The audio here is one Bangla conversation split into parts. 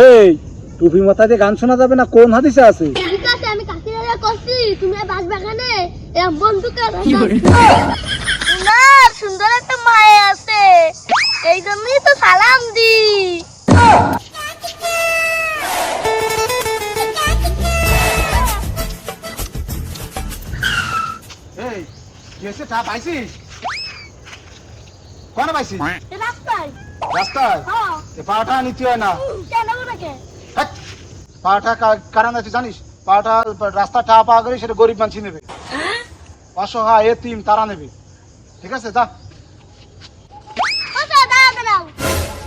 এই টুপি মাথা দিয়ে গান শোনা যাবে না, কোন হাদিসে আছে? ঠিক আছে, আমি কাকিরা করছি, তুমি বাস বাগানে এরকম বন্ধুকে তোমার সুন্দর একটা মায়ে আছে, এই জন্যই তো সালাম দি। এই কি হচ্ছে, তা পাইছিস? কোন পাইছিস? রাস্তায়। রাস্তায়? হ্যাঁ। এ পাটা নিতে হয় না। কেন ওনাকে? হ্যাট! পাটা কারণ আছে জানিস? পাটা রাস্তা টা পাওয়া গেলে সেটা গরিব মানুষ নেবে, অসহায় এতিম তারা নেবে। ঠিক আছে, যা। আচ্ছা, দাঁড়াও।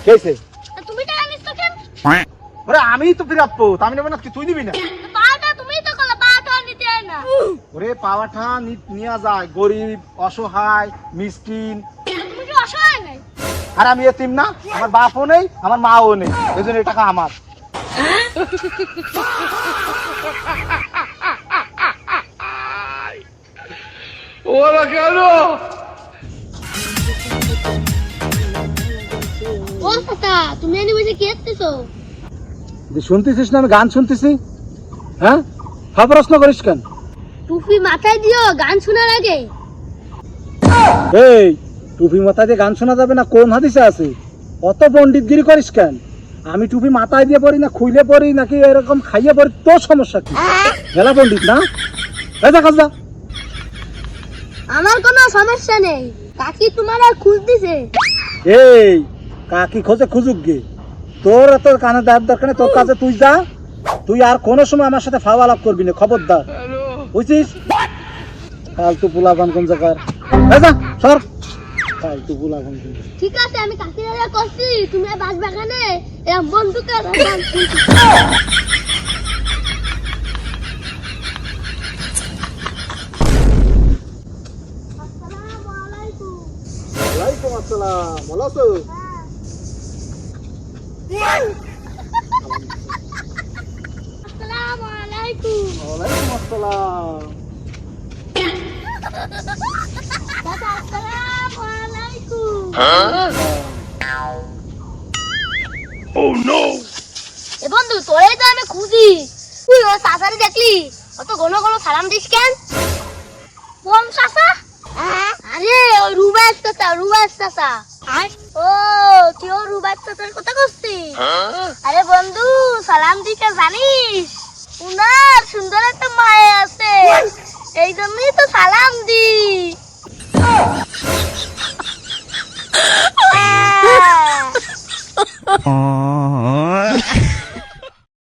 কেছে? তুমি টাকা নিচ্ছ কেন? ওরে আমি তো ফিরাপ্পো, আমি নেব না, তুই নিবি না? পাটা তুমিই তো করলে, পাটা নিতে হয় না। ওরে পাওয়াটা নিয়ে যায় গরিব, অসহায়, মিসকিন। তুমি কি অসহায় নাই? আর আমি এতিম না, আমার বাপও নেই, আমার মাও নেই, এই জন্য এই টাকা আমার। ওরা কেন? ও কাকা, তুমি এনে বসে কি করতেছো? শুনতেছিস না আমি গান শুনতেছি? হ্যাঁ, সব প্রশ্ন করিস কেন? টুপি মাথায় দিও গান শোনার আগে। এই টুপি মাথায় দিয়ে গান শোনা যাবে না, কোন হাদিসে আছে? অত পণ্ডিতগিরি করিস কেন? আমি টুপি মাথায় দিয়ে পড়ি না খুইলে পড়ি নাকি এরকম খাইয়ে পড়ি, তোর সমস্যা কি? মেলা পণ্ডিত না, কাজা। আমার কোনো সমস্যা নেই, কাকি তোমার আর খুঁজ দিছে। এই কাকি খোঁজে খুঁজুক গে, তোর এত কানে দেওয়ার দরকার নেই, তোর কাছে তুই যা। তুই আর কোনো সময় আমার সাথে ফাওয়া লাভ করবি না, খবরদার, বুঝছিস? ফালতু পোলাপান কোন জায়গার, যা সর, ফালতু পোলাপান। ঠিক আছে, আমি কাকিরা করছি, তুমি বাস বাগানে এরকম বন্ধুকে গান শুনছি। আসসালামু আলাইকুম। ওয়ালাইকুম আসসালাম, ভালো আছো? আসসালামু আলাইকুম। ওয়ালাইকুম আসসালাম। দাদা, আসসালামু আলাইকুম। এ বন্ধু, তোরে তো আমি খুঁজি, তুই ও চাচারে দেখলি, অত ঘন ঘন সালাম দিস কেন? কোন চাচা? আরে ওই রুবাস চাচা। ও তুই ও রুবাস চাচার কথা করছিস? আরে বন্ধু, সালাম দিতে জানিস? উনার সুন্দর একটা মায়ে আছে, এই জন্যই তো সালাম দি। Ah